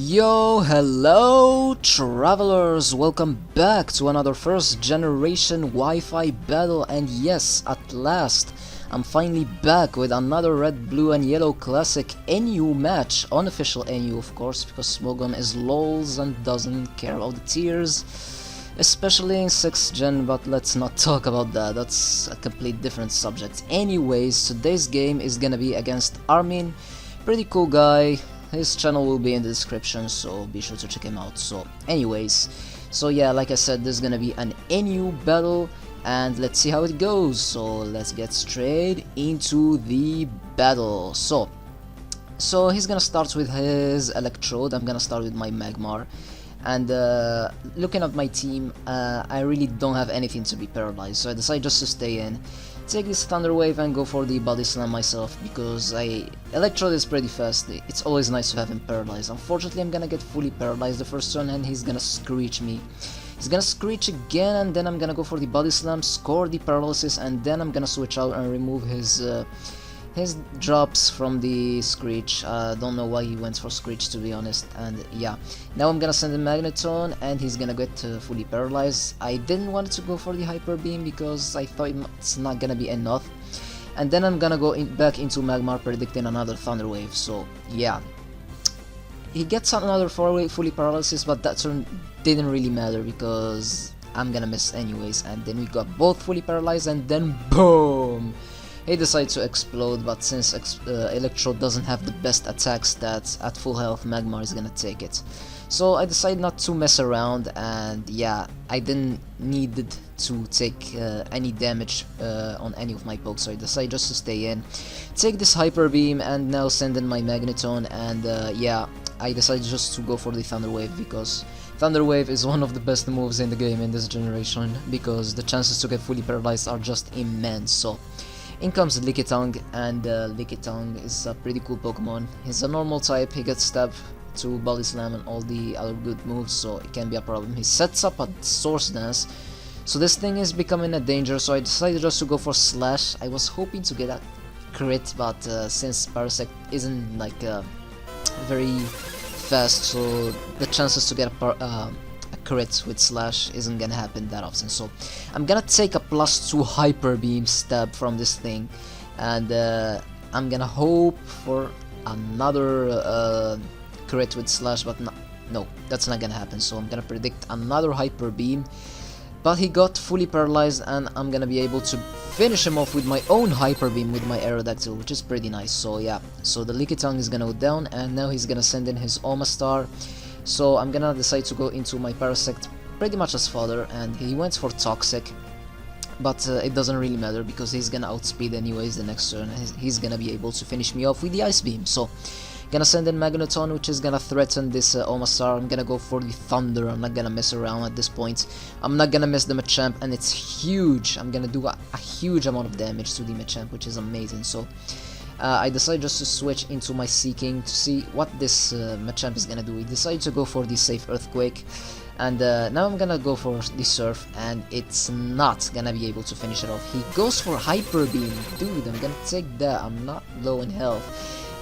Yo, hello travelers, welcome back to another first generation Wi-Fi battle. And yes, at last I'm finally back with another red, blue and yellow classic NU match, unofficial NU of course, because Smogon is lols and doesn't care about the tiers, especially in 6th gen, but let's not talk about that, that's a complete different subject. Anyways, today's game is gonna be against Armin, pretty cool guy. His channel will be in the description, so be sure to check him out. So anyways, so yeah, like I said, there's gonna be an NU battle and let's see how it goes. So let's get straight into the battle. So he's gonna start with his electrode, I'm gonna start with my Magmar. And looking at my team, I really don't have anything to be paralyzed, so I decided just to stay in, take this Thunder Wave and go for the Body Slam myself, because Electrode is pretty fast, it's always nice to have him paralyzed. Unfortunately I'm gonna get fully paralyzed the first turn and he's gonna Screech me. He's gonna Screech again and then I'm gonna go for the Body Slam, score the paralysis, and then I'm gonna switch out and remove his drops from the Screech. Don't know why he went for Screech, to be honest. And yeah, now I'm gonna send a Magneton and he's gonna get fully paralyzed. I didn't want to go for the Hyper Beam because I thought it's not gonna be enough. And then I'm gonna go back into Magmar, predicting another Thunder Wave. So yeah, he gets another fully paralysis, but that turn didn't really matter because I'm gonna miss anyways. And then we got both fully paralyzed and then boom! He decides to explode, but since Electrode doesn't have the best attack stats, at full health Magmar is gonna take it. So I decided not to mess around, and yeah, I didn't needed to take any damage on any of my pokes, so I decided just to stay in, take this Hyper Beam, and now send in my Magneton. And yeah, I decided just to go for the Thunder Wave because Thunder Wave is one of the best moves in the game in this generation, because the chances to get fully paralyzed are just immense. So in comes Lickitung, and Lickitung is a pretty cool Pokemon. He's a normal type, he gets Stab to Body Slam and all the other good moves, so it can be a problem. He sets up a Source Dance, so this thing is becoming a danger, so I decided just to go for Slash. I was hoping to get a crit, but since Parasect isn't like very fast, so the chances to get a crit with Slash isn't gonna happen that often. So I'm gonna take a +2 Hyper Beam stab from this thing, and I'm gonna hope for another crit with Slash, but no, that's not gonna happen. So I'm gonna predict another Hyper Beam, but he got fully paralyzed and I'm gonna be able to finish him off with my own Hyper Beam with my Aerodactyl, which is pretty nice. So yeah, so the Lickitung is gonna go down and now he's gonna send in his Omastar. So I'm gonna decide to go into my Parasect pretty much as fodder, and he went for Toxic, but it doesn't really matter because he's gonna outspeed anyways the next turn. He's gonna be able to finish me off with the Ice Beam. So gonna send in Magneton, which is gonna threaten this Omastar. I'm gonna go for the Thunder, I'm not gonna mess around at this point. I'm not gonna miss the Machamp, and it's huge. I'm gonna do a huge amount of damage to the Machamp, which is amazing. So I decided just to switch into my Seeking to see what this Machamp is gonna do. He decided to go for the safe Earthquake, and now I'm gonna go for the Surf, and it's not gonna be able to finish it off. He goes for Hyper Beam. Dude, I'm gonna take that, I'm not low in health,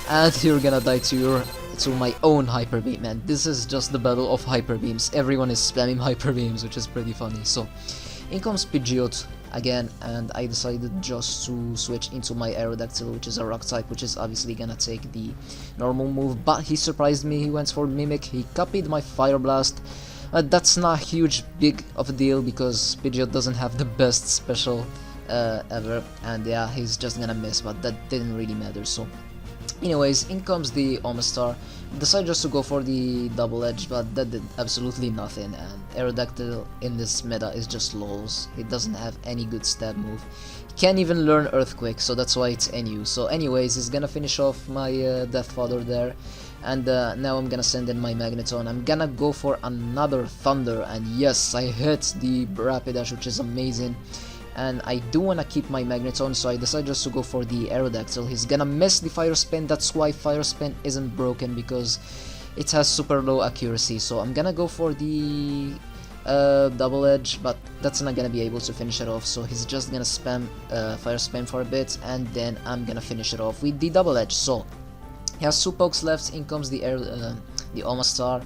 and you're gonna die to my own Hyper Beam. Man, this is just the battle of Hyper Beams. Everyone is spamming Hyper Beams, which is pretty funny. So in comes Pidgeot again, and I decided just to switch into my Aerodactyl, which is a rock type, which is obviously gonna take the normal move, but he surprised me. He went for Mimic, he copied my Fire Blast. That's not huge big of a deal because Pidgeot doesn't have the best special ever, and yeah, he's just gonna miss, but that didn't really matter. So anyways, in comes the Omastar. Decided just to go for the Double Edge, but that did absolutely nothing, and Aerodactyl in this meta is just lols. He doesn't have any good stab move. He can't even learn Earthquake, so that's why it's NU. So anyways, he's gonna finish off my Death Fodder there, and now I'm gonna send in my Magneton. I'm gonna go for another Thunder, and yes, I hit the Rapidash, which is amazing. And I do want to keep my Magneton, so I decided just to go for the Aerodactyl. He's gonna miss the Fire Spin, that's why Fire Spin isn't broken, because it has super low accuracy. So I'm gonna go for the Double Edge, but that's not gonna be able to finish it off, so he's just gonna spam Fire Spin for a bit, and then I'm gonna finish it off with the Double Edge. So he has 2 pokes left. In comes the the Oma Star.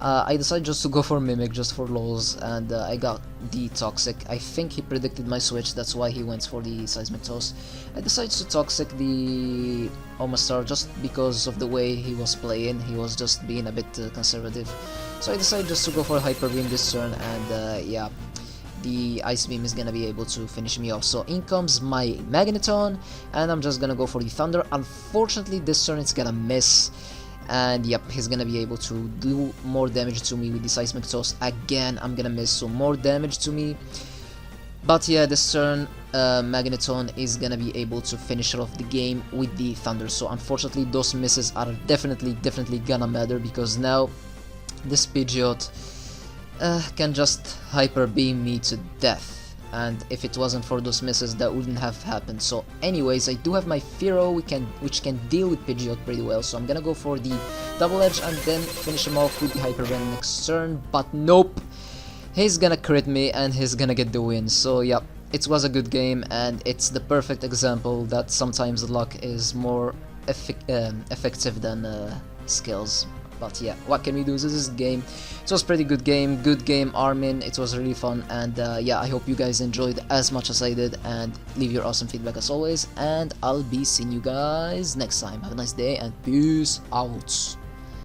I decided just to go for Mimic just for lols, and I got the Toxic. I think he predicted my switch, that's why he went for the Seismic Toss. I decided to Toxic the Oma Star just because of the way he was playing. He was just being a bit conservative. So I decided just to go for Hyper Beam this turn, and yeah, the Ice Beam is gonna be able to finish me off. So in comes my Magneton, and I'm just gonna go for the Thunder. Unfortunately, this turn it's gonna miss. And yep, he's gonna be able to do more damage to me with the Seismic Toss. Again, I'm gonna miss, so more damage to me. But yeah, this turn Magneton is gonna be able to finish off the game with the Thunder. So unfortunately, those misses are definitely gonna matter, because now this Pidgeot can just Hyper Beam me to death. And if it wasn't for those misses, that wouldn't have happened. So anyways, I do have my Fearow, which can deal with Pidgeot pretty well, so I'm gonna go for the Double Edge and then finish him off with the Hyper Beam next turn. But nope, he's gonna crit me and he's gonna get the win. So yeah, it was a good game, and it's the perfect example that sometimes luck is more effective than skills. But yeah, what can we do? This is the game. It was a pretty good game, Armin. It was really fun, and yeah, I hope you guys enjoyed as much as I did, and leave your awesome feedback as always, and I'll be seeing you guys next time. Have a nice day, and peace out.